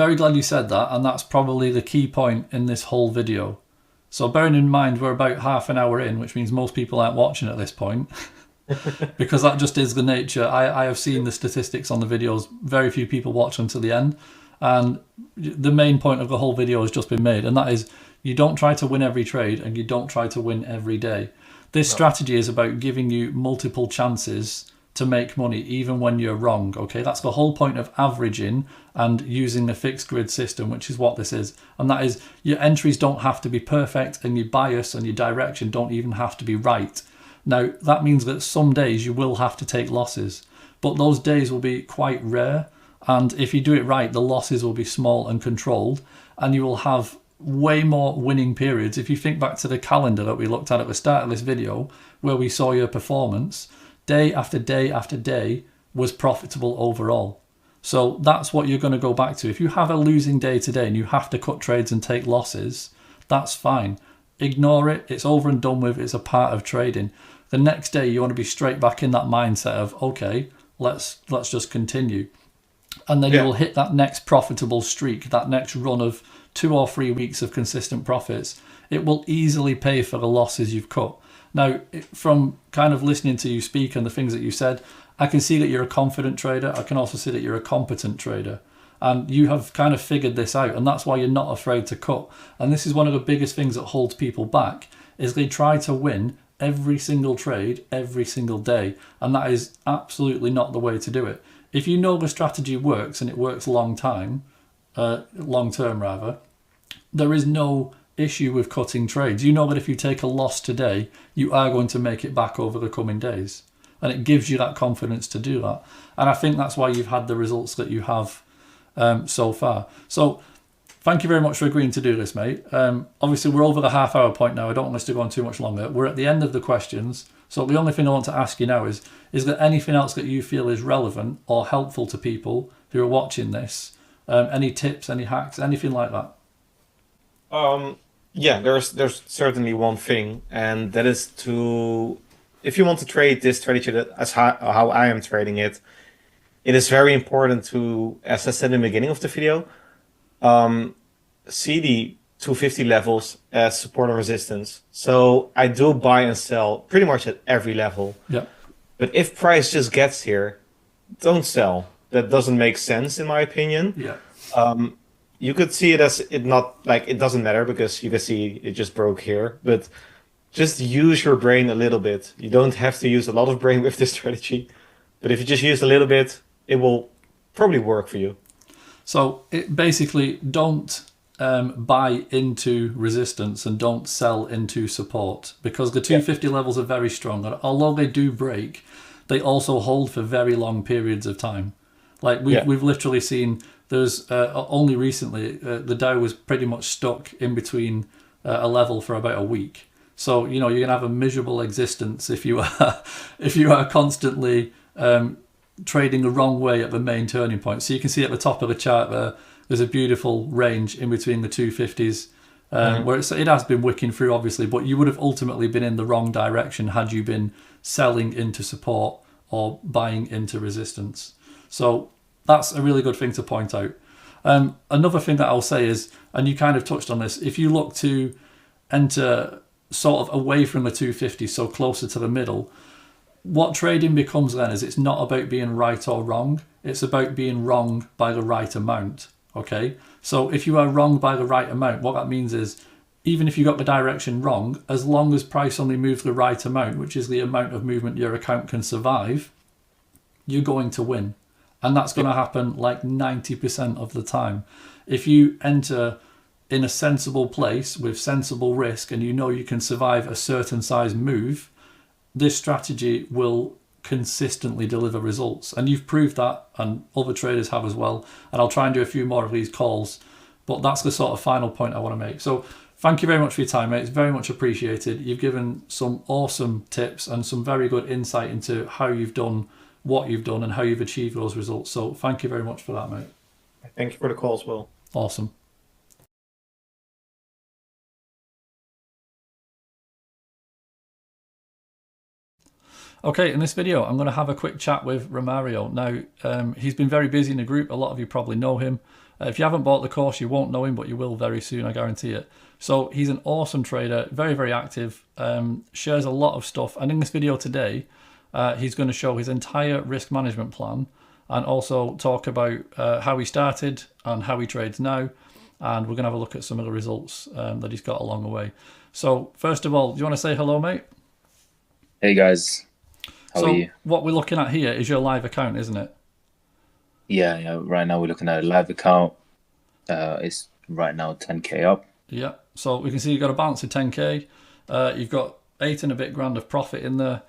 Very glad you said that, and that's probably the key point in this whole video. So bearing in mind we're about half an hour in, which means most people aren't watching at this point, because that just is the nature. I have seen the statistics on the videos. Very few people watch them to the end. And the main point of the whole video has just been made, and that is you don't try to win every trade and you don't try to win every day. This strategy is about giving you multiple chances to make money even when you're wrong. Okay, that's the whole point of averaging and using a fixed grid system, which is what this is. And that is, your entries don't have to be perfect and your bias and your direction don't even have to be right. Now that means that some days you will have to take losses, but those days will be quite rare, and if you do it right the losses will be small and controlled, and you will have way more winning periods. If you think back to the calendar that we looked at the start of this video, where we saw your performance, day after day after day was profitable overall. So that's what you're going to go back to. If you have a losing day today and you have to cut trades and take losses, that's fine. Ignore it. It's over and done with. It's a part of trading. The next day you want to be straight back in that mindset of, okay, let's just continue. And then you will hit that next profitable streak, that next run of 2 or 3 weeks of consistent profits. It will easily pay for the losses you've cut. Now, from kind of listening to you speak and the things that you said, I can see that you're a confident trader. I can also see that you're a competent trader. And you have kind of figured this out, and that's why you're not afraid to cut. And this is one of the biggest things that holds people back, is they try to win every single trade every single day. And that is absolutely not the way to do it. If you know the strategy works and it works long term, there is no issue with cutting trades. You know that if you take a loss today, you are going to make it back over the coming days. And it gives you that confidence to do that. And I think that's why you've had the results that you have so far. So thank you very much for agreeing to do this, mate. Obviously, we're over the half-hour point now. I don't want us to go on too much longer. We're at the end of the questions. So the only thing I want to ask you now is there anything else that you feel is relevant or helpful to people who are watching this? Any tips, any hacks, anything like that? Yeah, there's certainly one thing, and that is to, if you want to trade this strategy as how I am trading it, it is very important to, as I said in the beginning of the video, see the 250 levels as support and resistance. So I do buy and sell pretty much at every level. Yeah. But if price just gets here, don't sell. That doesn't make sense in my opinion. Yeah. You could see it as it not like it doesn't matter because you can see it just broke here, but just use your brain a little bit. You don't have to use a lot of brain with this strategy, but if you just use a little bit, it will probably work for you. So it basically don't buy into resistance and don't sell into support, because the 250 levels are very strong, and although they do break, they also hold for very long periods of time. Like we've literally seen, there's only recently the Dow was pretty much stuck in between a level for about a week. So you know you're gonna have a miserable existence if you are constantly trading the wrong way at the main turning point. So you can see at the top of the chart there's a beautiful range in between the 250s where it has been wicking through obviously, but you would have ultimately been in the wrong direction had you been selling into support or buying into resistance. So that's a really good thing to point out. Another thing that I'll say is, and you kind of touched on this, if you look to enter sort of away from the 250, so closer to the middle, what trading becomes then is it's not about being right or wrong, it's about being wrong by the right amount. Okay, so if you are wrong by the right amount, what that means is even if you got the direction wrong, as long as price only moves the right amount, which is the amount of movement your account can survive, you're going to win. And that's going to happen like 90% of the time. If you enter in a sensible place with sensible risk and you know you can survive a certain size move, this strategy will consistently deliver results. And you've proved that, and other traders have as well. And I'll try and do a few more of these calls. But that's the sort of final point I want to make. So thank you very much for your time, mate. It's very much appreciated. You've given some awesome tips and some very good insight into how you've done what you've done and how you've achieved those results. So thank you very much for that, mate. Thank you for the call as well. Awesome. Okay, in this video, I'm going to have a quick chat with Romario. Now, he's been very busy in the group. A lot of you probably know him. If you haven't bought the course, you won't know him, but you will very soon, I guarantee it. So he's an awesome trader, very, very active, shares a lot of stuff. And in this video today, he's going to show his entire risk management plan and also talk about how he started and how he trades now. And we're going to have a look at some of the results that he's got along the way. So first of all, do you want to say hello, mate? Hey guys, how are you? What we're looking at here is your live account, isn't it? Yeah. Right now we're looking at a live account. It's right now 10K up. Yeah. So we can see you've got a balance of 10K. You've got 8 and a bit grand of profit in there.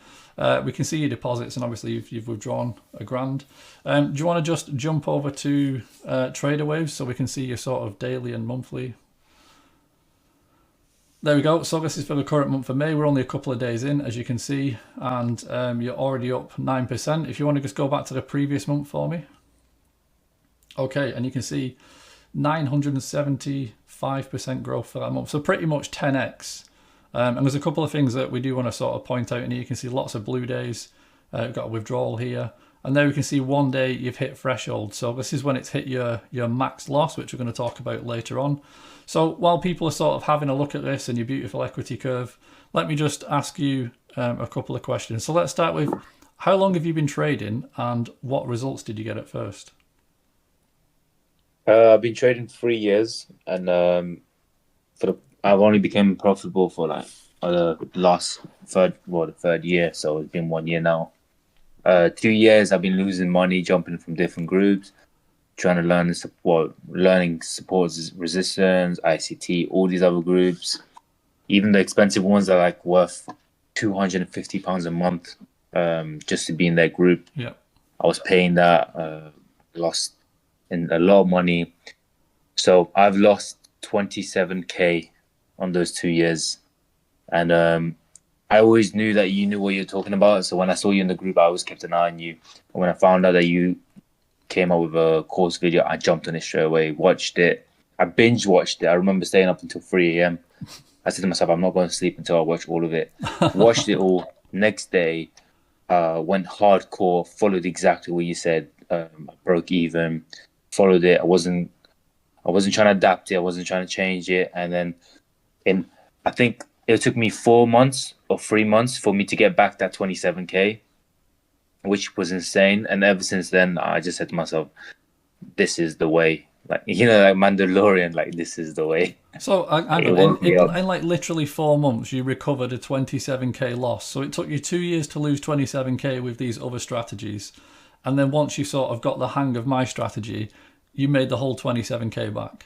We can see your deposits, and obviously you've withdrawn a grand. Do you want to just jump over to Trader Waves so we can see your sort of daily and monthly? There we go. So this is for the current month of May. We're only a couple of days in, as you can see, and you're already up 9%. If you want to just go back to the previous month for me. Okay, and you can see 975% growth for that month. So pretty much 10x. And there's a couple of things that we do want to sort of point out in here. You can see lots of blue days. We've got a withdrawal here. And there we can see one day you've hit threshold. So this is when it's hit your max loss, which we're going to talk about later on. So while people are sort of having a look at this and your beautiful equity curve, let me just ask you a couple of questions. So let's start with, how long have you been trading and what results did you get at first? I've been trading 3 years, and I've only become profitable for like the third year. So it's been 1 year now. 2 years I've been losing money, jumping from different groups, trying to learn learning support resistance, ICT, all these other groups. Even the expensive ones are like worth £250 a month just to be in their group. Yeah, I was paying that, lost in a lot of money. So I've lost 27K on those 2 years. And I always knew that you knew what you're talking about. So when I saw you in the group, I always kept an eye on you. And when I found out that you came up with a course video, I jumped on it straight away, watched it. I binge watched it. I remember staying up until 3 a.m. I said to myself, I'm not going to sleep until I watch all of it. Watched it all. Next day, went hardcore, followed exactly what you said. I broke even, followed it. I wasn't trying to adapt it. I wasn't trying to change it. And then I think it took me 4 months or 3 months for me to get back that 27K, which was insane. And ever since then, I just said to myself, this is the way. Like, you know, like Mandalorian, like, this is the way. So in like literally 4 months, you recovered a 27K loss. So it took you 2 years to lose 27K with these other strategies. And then once you sort of got the hang of my strategy, you made the whole 27K back.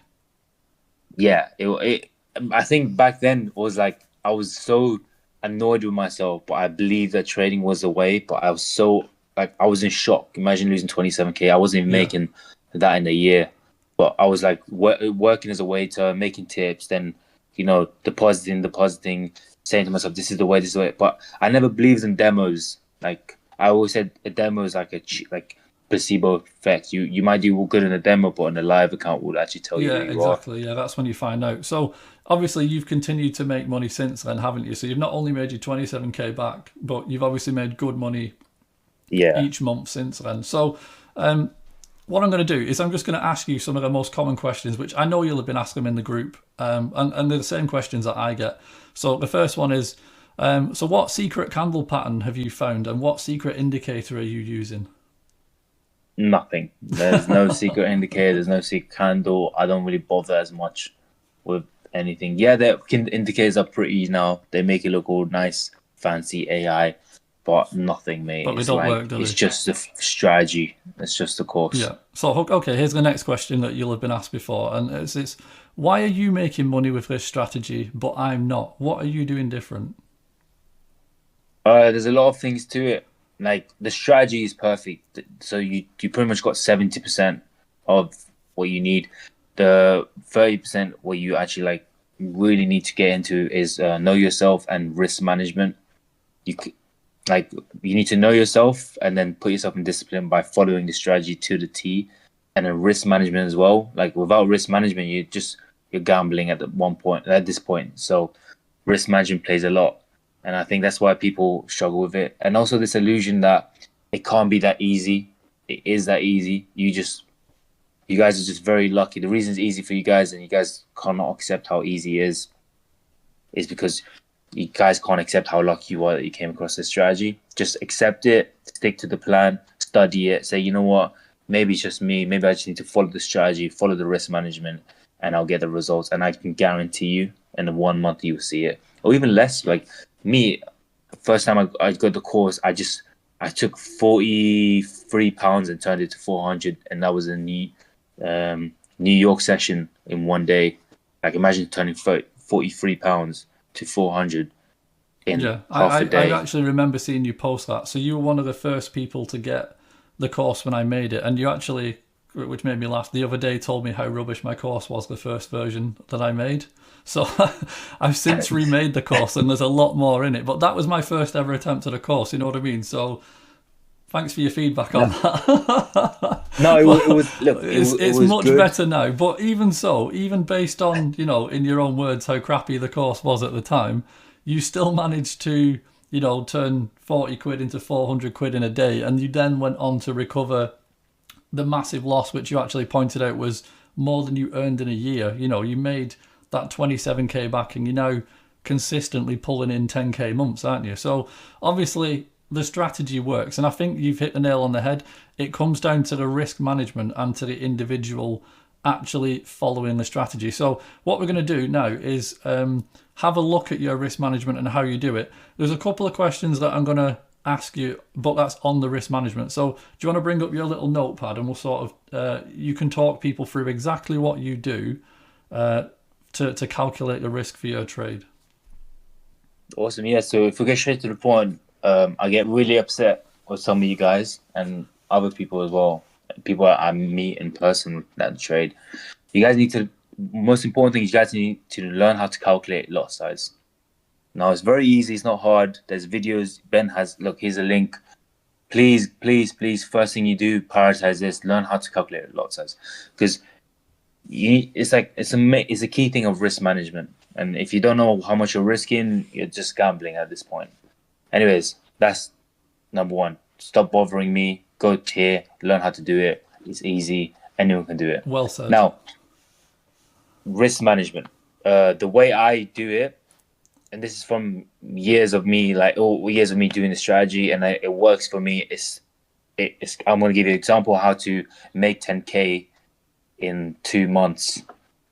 Yeah, I think back then it was like I was so annoyed with myself, but I believed that trading was the way. But I was so I was in shock. Imagine losing 27K. I wasn't even making that in a year, but I was like working as a waiter, making tips, then depositing, saying to myself, "This is the way, this is the way." But I never believed in demos. Like I always said, a demo is like placebo effect. You might do good in a demo, but in a live account will actually tell you. Yeah, exactly. Yeah, that's when you find out. So obviously you've continued to make money since then, haven't you? So you've not only made your 27K back, but you've obviously made good money each month since then. So what I'm going to do is I'm just going to ask you some of the most common questions, which I know you'll have been asking them in the group, and they're the same questions that I get. So the first one is, so what secret candle pattern have you found, and what secret indicator are you using? Nothing. There's no secret indicator. There's no secret candle. I don't really bother as much with anything. Yeah, the indicators are pretty now. They make it look all nice, fancy AI, but nothing, mate. But they don't work, do they? It's just a strategy. It's just a course. Yeah. So, okay, here's the next question that you'll have been asked before. And it's why are you making money with this strategy, but I'm not? What are you doing different? There's a lot of things to it. Like, the strategy is perfect. So you pretty much got 70% of what you need. The 30% what you actually really need to get into is know yourself and risk management. You need to know yourself and then put yourself in discipline by following the strategy to the T, and then risk management as well. Like, without risk management, you're gambling at this point. So risk management plays a lot. And I think that's why people struggle with it. And also this illusion that it can't be that easy. It is that easy. You just You guys are just very lucky. The reason it's easy for you guys and you guys cannot accept how easy it is because you guys can't accept how lucky you are that you came across this strategy. Just accept it, stick to the plan, study it, say, you know what, maybe it's just me. Maybe I just need to follow the strategy, follow the risk management, and I'll get the results. And I can guarantee you in 1 month you will see it. Or even less. Like me, first time I got the course, I took 43 pounds and turned it to 400, and that was a New York session in 1 day. Like imagine turning 43 pounds to 400 in half a day. I actually remember seeing you post that. So you were one of the first people to get the course when I made it, and you actually, which made me laugh, the other day told me how rubbish my course was, the first version that I made. So I've since remade the course and there's a lot more in it, but that was my first ever attempt at a course, you know what I mean? So thanks for your feedback on that. No, it was look, it's was much good. better now. But even so, even based on, you know, in your own words, how crappy the course was at the time, you still managed to, you know, turn 40 quid into 400 quid in a day. And you then went on to recover the massive loss, which you actually pointed out was more than you earned in a year. You know, you made that 27k back and you're now consistently pulling in 10k months, aren't you? So obviously the strategy works, and I think you've hit the nail on the head. It comes down to the risk management and to the individual actually following the strategy. So what we're going to do now is have a look at your risk management and how you do it. There's a couple of questions that I'm going to ask you, but that's on the risk management. So do you want to bring up your little notepad and we'll sort of you can talk people through exactly what you do to calculate the risk for your trade. Awesome. Yeah. So if we get straight to the point, I get really upset with some of you guys and other people as well. People I meet in person that trade. You guys need to. Most important thing is you guys need to learn how to calculate lot size. Now it's very easy. It's not hard. There's videos. Ben has. Look, here's a link. Please, please, please. First thing you do, prioritize this. Learn how to calculate lot size, because it's a key thing of risk management. And if you don't know how much you're risking, you're just gambling at this point. Anyways, that's number one. Stop bothering me. Go here, learn how to do it. It's easy. Anyone can do it. Well said. Now, risk management. The way I do it, and this is from years of me doing the strategy, and it works for me. I'm going to give you an example of how to make 10k in 2 months.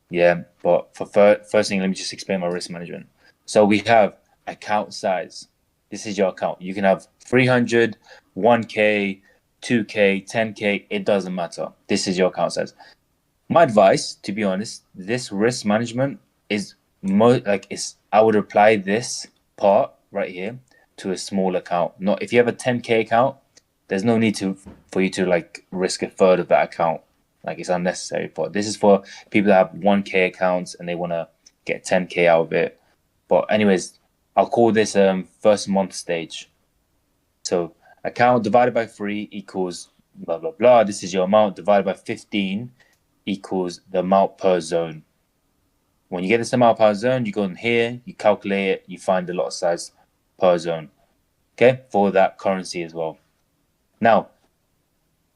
Yeah, but for first thing, let me just explain my risk management. So we have account size. This is your account. You can have 300, 1k, 2k, 10k. It doesn't matter. This is your account size. My advice, to be honest, this risk management is I would apply this part right here to a small account. Not if you have a 10k account, there's no need for you to like risk a third of that account. Like it's unnecessary. But this is for people that have 1k accounts and they want to get 10k out of it. But anyways, I'll call this first month stage. So account divided by 3 equals blah, blah, blah. This is your amount divided by 15 equals the amount per zone. When you get this amount per zone, you go in here, you calculate it, you find the lot size per zone. Okay, for that currency as well. Now,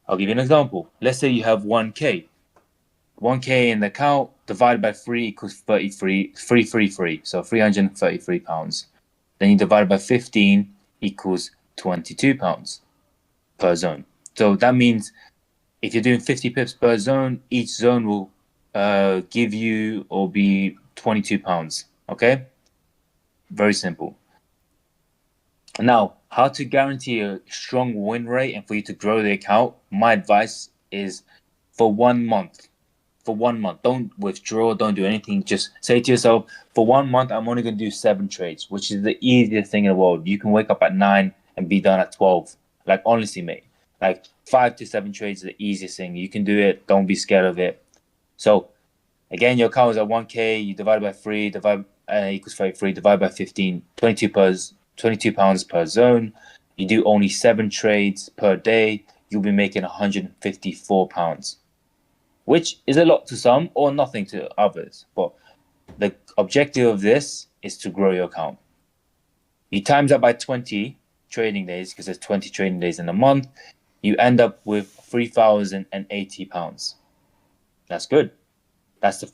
I'll give you an example. Let's say you have 1k. 1k in the account divided by 3 equals 333. So 333 pounds. Then you divide by 15 equals 22 pounds per zone. So that means if you're doing 50 pips per zone, each zone will give you or be 22 pounds. Okay? Very simple. Now, how to guarantee a strong win rate and for you to grow the account? My advice is for 1 month. For 1 month, don't withdraw, don't do anything. Just say to yourself, for 1 month, I'm only going to do 7 trades, which is the easiest thing in the world. You can wake up at 9 and be done at 12. Like, honestly, mate, like 5 to 7 trades is the easiest thing. You can do it. Don't be scared of it. So, again, your account is at 1k. You divide by 3, equals 33, divide by 15, 22 pounds per zone. You do only 7 trades per day. You'll be making 154 pounds. Which is a lot to some or nothing to others. But the objective of this is to grow your account. You times that by 20 trading days, because there's 20 trading days in a month, you end up with 3,080 pounds. That's good. That's the